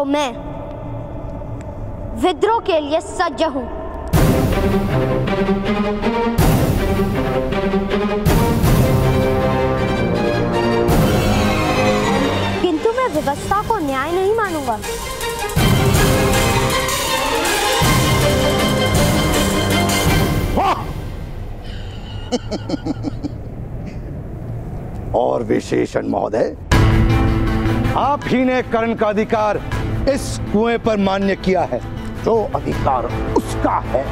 तो मैं विद्रोह के लिए सज्ज हूं। किंतु मैं व्यवस्था को न्याय नहीं मानूंगा। और विशेषण महोदय, आप ही ने कर्ण का अधिकार इस कुएं पर मान्य किया है। जो अधिकार उसका है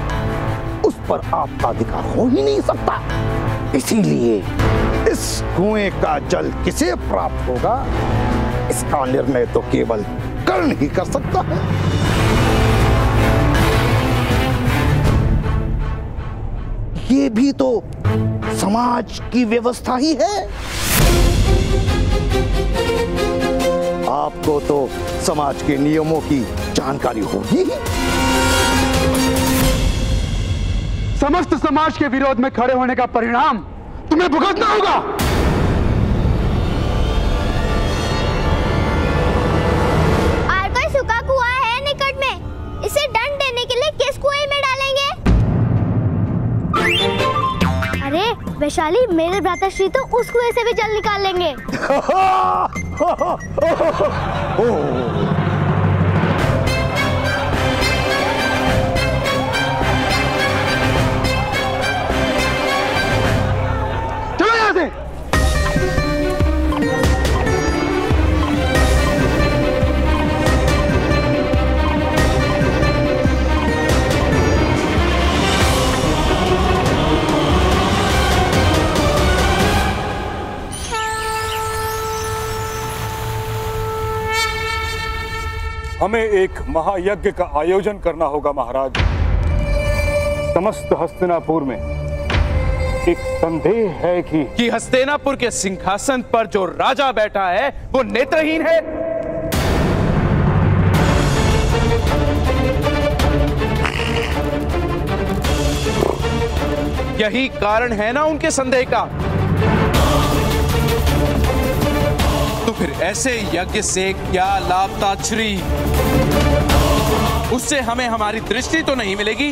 उस पर आपका अधिकार हो ही नहीं सकता। इसीलिए इस कुएं का जल किसे प्राप्त होगा, इसका निर्णय तो केवल कर्ण ही कर सकता है। ये भी तो समाज की व्यवस्था ही है। आपको तो समाज के नियमों की जानकारी होगी। समस्त समाज के विरोध में खड़े होने का परिणाम तुम्हें भुगतना होगा। और कोई सूखा कुआं है निकट में? इसे दंड देने के लिए किस कुएं में डालेंगे? अरे वैशाली, मेरे भ्राताश्री तो उस कुएं से भी जल निकाल लेंगे। चलो यहाँ से। हमें एक महायज्ञ का आयोजन करना होगा महाराज। समस्त हस्तिनापुर में एक संदेह है कि हस्तिनापुर के सिंहासन पर जो राजा बैठा है वो नेत्रहीन है। यही कारण है ना उनके संदेह का। तो फिर ऐसे यज्ञ से क्या लाभ ताच्छ्री? उससे हमें हमारी दृष्टि तो नहीं मिलेगी।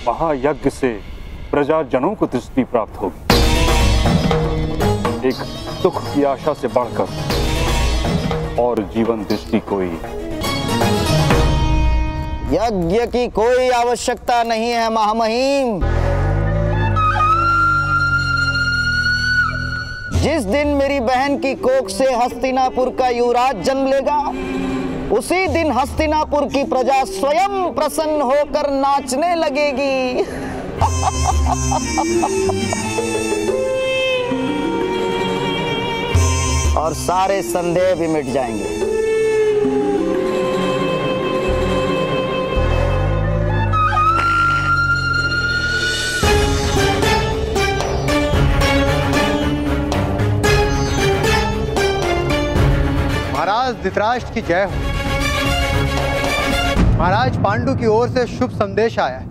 महायज्ञ से प्रजाजनों को दृष्टि प्राप्त होगी। एक सुख की आशा से बढ़कर और जीवन दृष्टि कोई। यज्ञ की कोई आवश्यकता नहीं है महामहिम। जिस दिन मेरी बहन की कोख से हस्तिनापुर का युवराज जन्म लेगा, उसी दिन हस्तिनापुर की प्रजा स्वयं प्रसन्न होकर नाचने लगेगी। और सारे संदेह भी मिट जाएंगे। महाराज धृतराष्ट्र की जय हो। महाराज पांडु की ओर से शुभ संदेश आया है।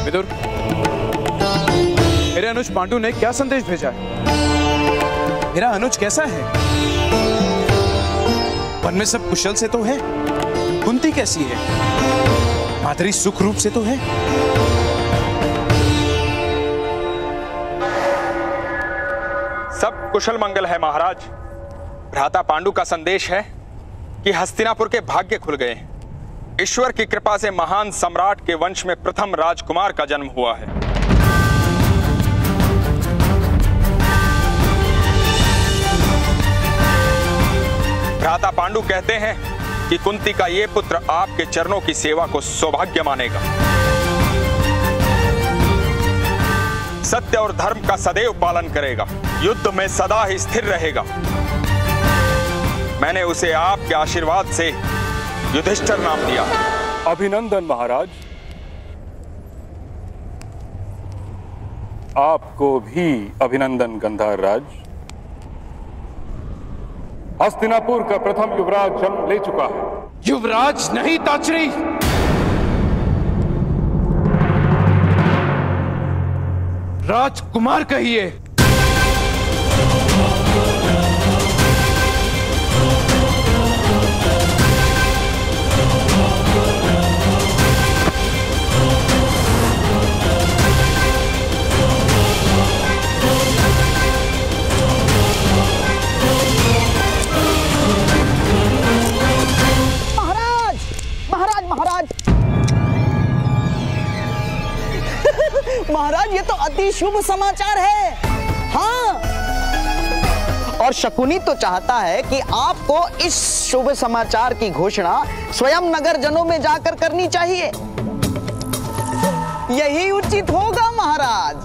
विदुर, मेरे अनुज पांडु ने क्या संदेश भेजा है? मेरा अनुज कैसा है? वन में सब कुशल से तो है? कुंती कैसी है? माधुरी सुख रूप से तो है? सब कुशल मंगल है महाराज। भ्राता पांडु का संदेश है कि हस्तिनापुर के भाग्य खुल गए। ईश्वर की कृपा से महान सम्राट के वंश में प्रथम राजकुमार का जन्म हुआ है। भ्राता पांडु कहते हैं कि कुंती का ये पुत्र आपके चरणों की सेवा को सौभाग्य मानेगा। सत्य और धर्म का सदैव पालन करेगा, युद्ध में सदा ही स्थिर रहेगा। मैंने उसे आपके आशीर्वाद से युधिष्ठिर नाम दिया। अभिनंदन महाराज। आपको भी अभिनंदन गंधार राज। हस्तिनापुर का प्रथम युवराज जन्म ले चुका है। युवराज नहीं ताच्छ्री, राजकुमार कहिए। महाराज ये तो अति शुभ समाचार है। हाँ, और शकुनी तो चाहता है कि आपको इस शुभ समाचार की घोषणा स्वयं नगर जनों में जाकर करनी चाहिए। यही उचित होगा महाराज।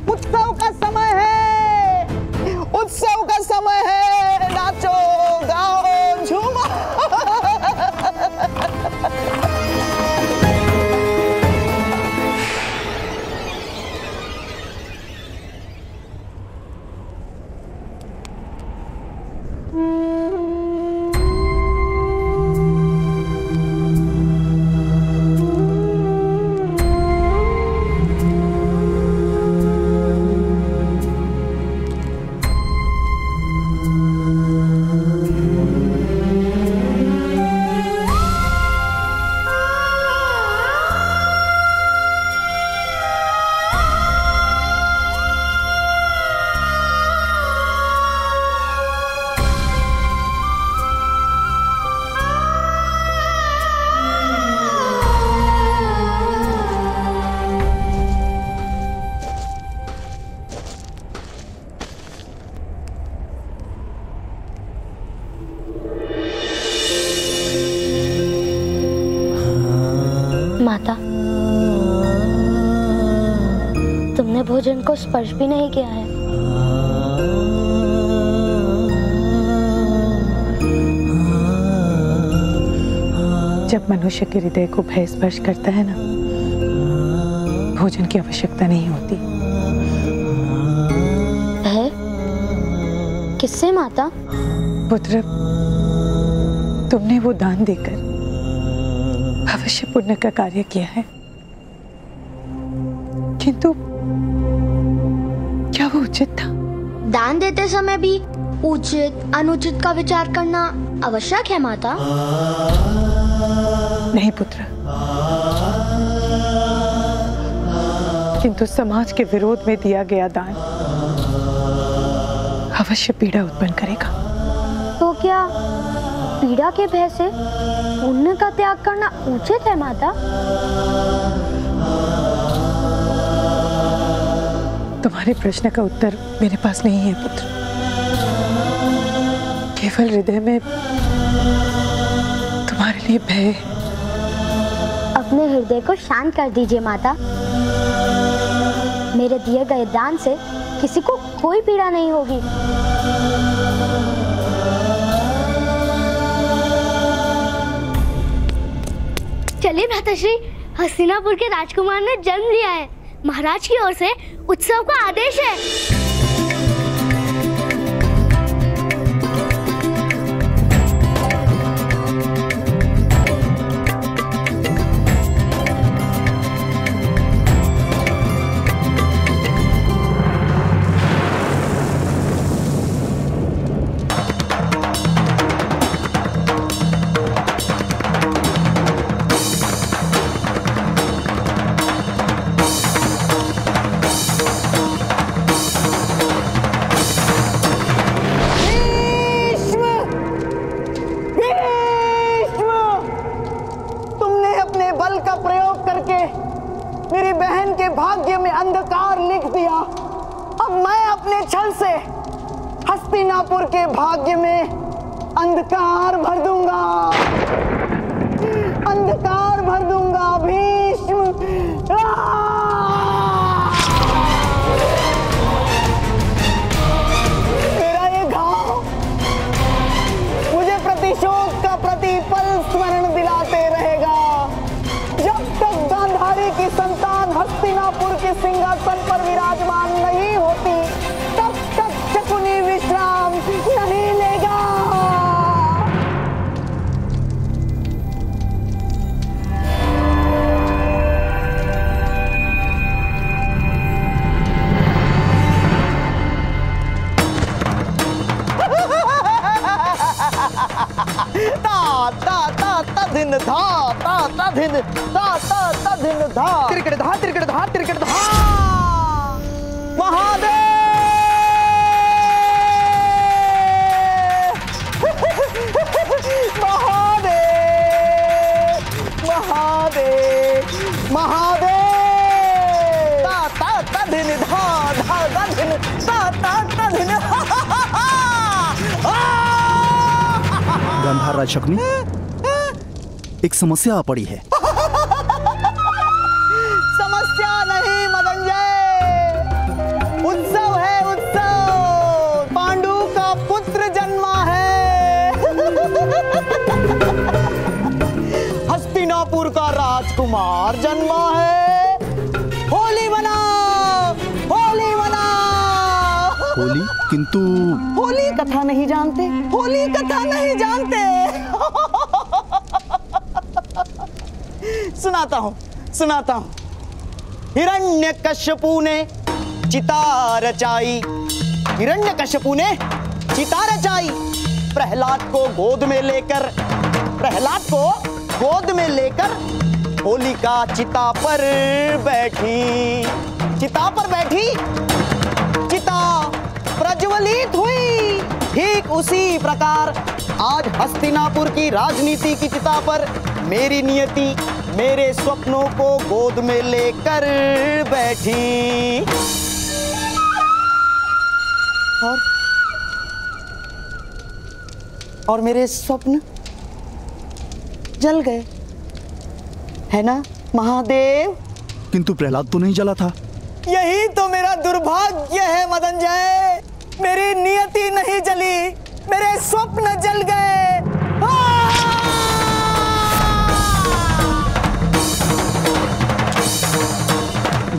उत्सव का समय है, उत्सव का समय है, नाचो गाओ झूमो। माता, तुमने भोजन को स्पर्श भी नहीं किया है। जब मनुष्य के हृदय को भय स्पर्श करता है ना, भोजन की आवश्यकता नहीं होती। भय? किससे माता? पुत्र, तुमने वो दान देकर अवश्य पुण्य का कार्य किया है, किंतु क्या वो उचित था? दान देते समय भी उचित अनुचित का विचार करना आवश्यक है माता। नहीं पुत्र, किंतु समाज के विरोध में दिया गया दान अवश्य पीड़ा उत्पन्न करेगा। तो क्या पीड़ा के भय से पुण्य का त्याग करना उचित है माता? तुम्हारे प्रश्न का उत्तर मेरे पास नहीं है पुत्र। केवल हृदय में तुम्हारे लिए भय है। अपने हृदय को शांत कर दीजिए माता। मेरे दिए गए दान से किसी को कोई पीड़ा नहीं होगी। चलिए भ्राताश्री, हस्तिनापुर के राजकुमार ने जन्म लिया है। महाराज की ओर से उत्सव का आदेश है। मेरी बहन के भाग्य में अंधकार लिख दिया। अब मैं अपने छल से हस्तिनापुर के भाग्य में अंधकार भर दूंगा, अंधकार भर दूंगा। भीष्म, मेरा ये घाव मुझे प्रतिशोध का प्रतिपल स्मरण दिलाते रहेगा। जब तक गांधारी की संतान हस्तिनापुर के सिंहासन पर विराजमान नहीं होती, तब तक शकुनी विश्राम नहीं लेगा। धिन धा ता ता धिन ता ता ता धिन धा तिरकड़ धा तिरकड़ धा तिरकड़ धा। महादेव महादेव महादेव महादेव ता ता ता धिन धा धा ता धिन ता ता ता धिन। गांधार शकुनी, एक समस्या आ पड़ी है। समस्या नहीं मदनजय, उत्सव है उत्सव। पांडु का पुत्र जन्मा है। हस्तिनापुर का राजकुमार जन्मा है। होली मनाओ, होली मनाओ। होली? किंतु होली कथा नहीं जानते, होली कथा नहीं जानते। सुनाता हूं सुनाता हूं। हिरण्यकश्यपु ने चिता रचाई, हिरण्यकश्यपु ने चिता रचाई। प्रहलाद को गोद में लेकर, प्रहलाद को गोद में लेकर होलिका चिता पर बैठी, चिता पर बैठी। चिता प्रज्वलित हुई। ठीक उसी प्रकार आज हस्तिनापुर की राजनीति की चिता पर मेरी नियति मेरे स्वप्नों को गोद में लेकर बैठी। और मेरे स्वप्न जल गए, है ना महादेव? किंतु प्रहलाद तो नहीं जला था। यही तो मेरा दुर्भाग्य है मदनजय। मेरी नियति नहीं जली, मेरे स्वप्न जल गए।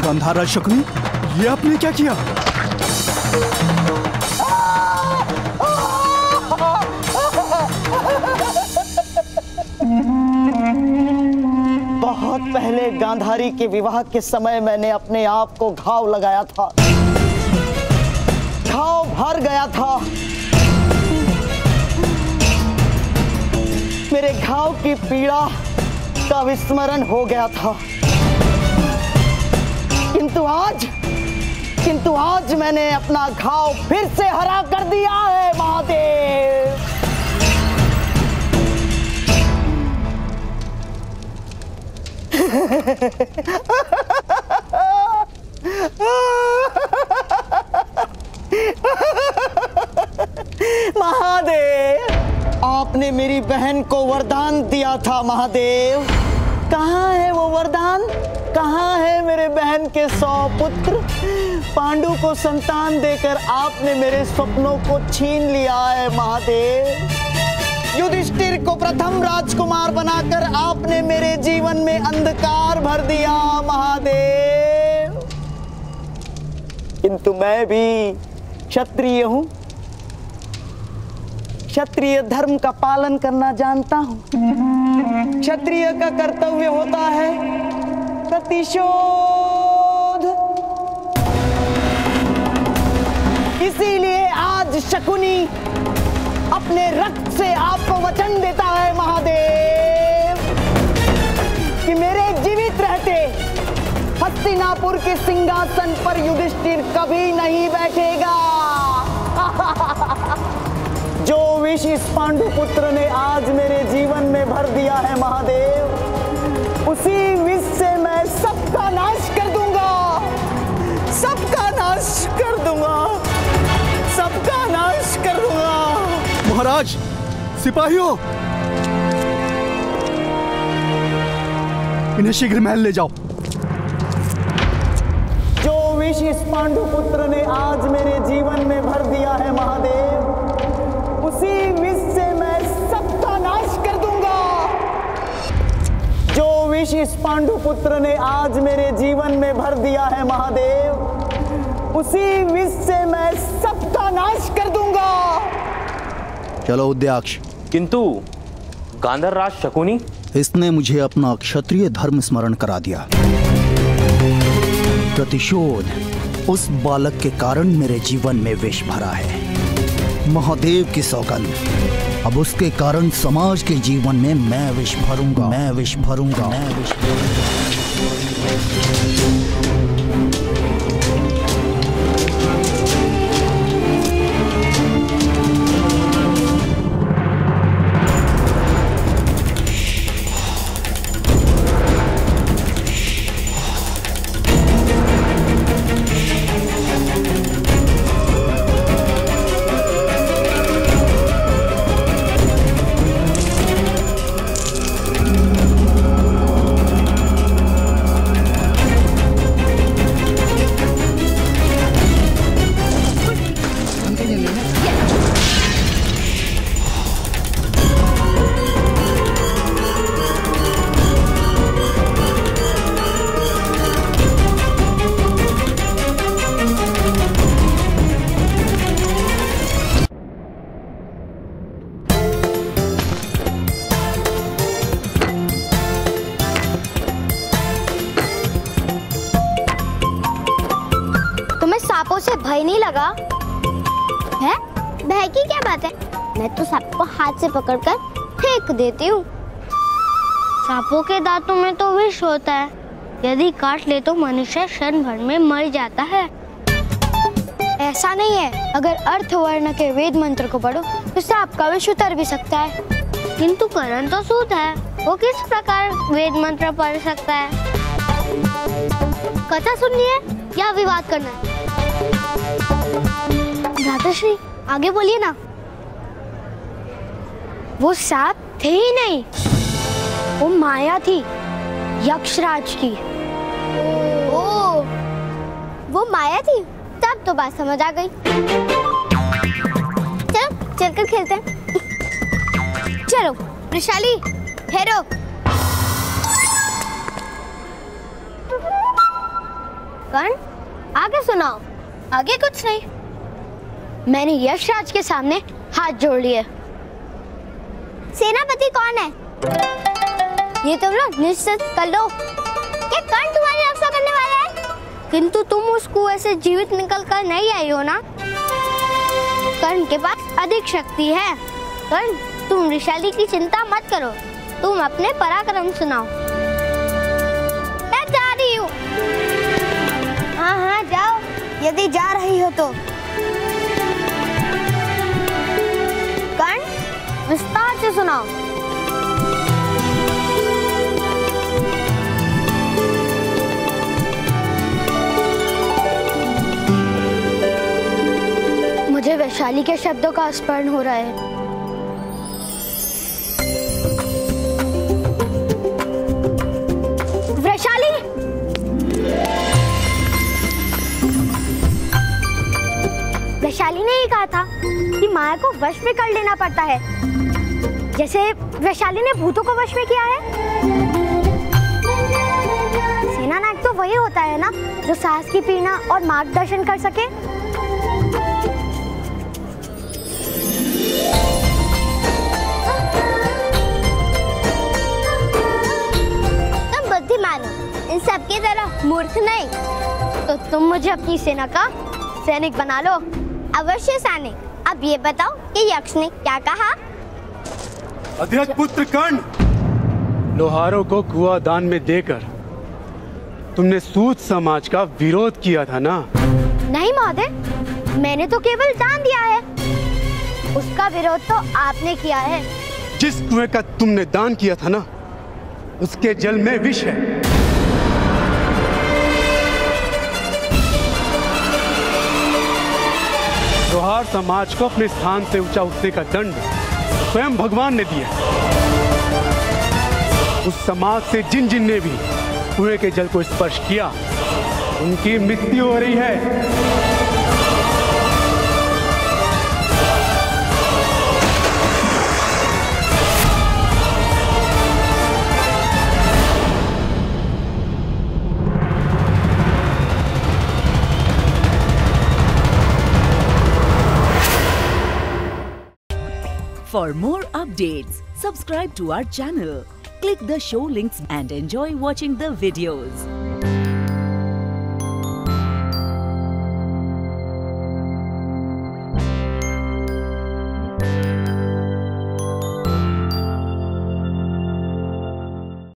गांधार शकुनी, ये आपने क्या किया? बहुत पहले गांधारी के विवाह के समय मैंने अपने आप को घाव लगाया था, घाव भर गया था। मेरे घाव की पीड़ा का विस्मरण हो गया था। किंतु आज मैंने अपना घाव फिर से हरा कर दिया है महादेव। महादेव, आपने मेरी बहन को वरदान दिया था महादेव। कहाँ है वो वरदान? कहाँ है मेरे बहन के 100 पुत्र? पांडु को संतान देकर आपने मेरे सपनों को छीन लिया है महादेव। युधिष्ठिर को प्रथम राजकुमार बनाकर आपने मेरे जीवन में अंधकार भर दिया महादेव। किंतु मैं भी क्षत्रिय हूं, क्षत्रिय धर्म का पालन करना जानता हूं। क्षत्रिय का कर्तव्य होता है प्रतिशोध। इसीलिए आज शकुनी अपने रक्त से आपको वचन देता है महादेव कि मेरे जीवित रहते हस्तिनापुर के सिंहासन पर युधिष्ठिर कभी नहीं बैठेगा। जो विष इस पांडु पुत्र ने आज मेरे जीवन में भर दिया है महादेव, उसी विष से मैं सबका नाश कर दूंगा, सबका नाश कर दूंगा, सबका नाश कर दूंगा। महाराज, सिपाहियों, इन्हें शीघ्र महल ले जाओ। जो विष इस पांडु पुत्र ने आज मेरे जीवन में भर दिया है महादेव, उसी विष से मैं सबका नाश कर दूंगा। जो विष इस पांडु पुत्र ने आज मेरे जीवन में भर दिया है महादेव, उसी विष से मैं सबका नाश कर दूंगा। चलो उद्याक्ष। किंतु गांधार शकुनी, इसने मुझे अपना क्षत्रिय धर्म स्मरण करा दिया। प्रतिशोध उस बालक के कारण मेरे जीवन में विष भरा है। महादेव की सौगंध, अब उसके कारण समाज के जीवन में मैं विष भरूंगा, मैं विष भरूंगा, मैं विष सांपों से भय नहीं लगा है? भय की क्या बात है? मैं तो सबको हाथ से पकड़कर फेंक देती हूँ। सांपों के दांतों में तो विष होता है, यदि काट ले तो मनुष्य क्षण भर में मर जाता है। ऐसा नहीं है, अगर अर्थवर्ण के वेद मंत्र को पढ़ो तो सांप का विष उतर भी सकता है। किंतु करण तो सूत है, वो किस प्रकार वेद मंत्र पढ़ सकता है? कथा सुननी है या विवाद करना है? भ्राताश्री आगे बोलिए ना। वो सांप थे ही नहीं, वो माया थी यक्षराज की। ओ, वो माया थी, तब तो बात समझ आ गई। चलो चलकर खेलते हैं। चलो वृषाली ठहरो। कर्ण आगे सुनाओ। आगे कुछ नहीं, मैंने यक्षराज के सामने हाथ जोड़ लिए। सेनापति कौन है ये तुम लोग निश्चित कर लो। क्या कर्ण तुम्हारी रक्षा करने वाला है? किंतु तुम उस कुएं से जीवित निकल कर नहीं आई हो ना। कर्ण के पास अधिक शक्ति है। कर्ण तुम वृषाली की चिंता मत करो, तुम अपने पराक्रम सुनाओ। मैं जा रही हूँ। हाँ हाँ जाओ, यदि जा रही हो तो। कर्ण विस्तार से सुनाओ। मुझे वैशाली के शब्दों का स्मरण हो रहा है। वैशाली, वैशाली ने ही कहा था कि माया को वश में कर लेना पड़ता है, जैसे वैशाली ने भूतों को वश में किया है। सेना नायक तो वही होता है ना जो साहस की प्रेरणा और मार्गदर्शन कर सके। तुम बुद्धिमान हो, इन सब की तरह मूर्ख नहीं। तो तुम मुझे अपनी सेना का सैनिक बना लो। अवश्य सैनिक। अब ये बताओ कि यक्ष ने क्या कहा? अध्यक्ष पुत्र कर्ण, लोहारों को कुआं दान में देकर तुमने सूत समाज का विरोध किया था ना? नहीं महोदय, मैंने तो केवल दान दिया है, उसका विरोध तो आपने किया है। जिस कुएं का तुमने दान किया था ना, उसके जल में विष है। लोहार समाज को अपने स्थान से ऊंचा उठने का दंड स्वयं भगवान ने दिया। उस समाज से जिन जिन ने भी कुएं के जल को स्पर्श किया, उनकी मृत्यु हो रही है। For more updates, subscribe to our channel, click the show links and enjoy watching the videos.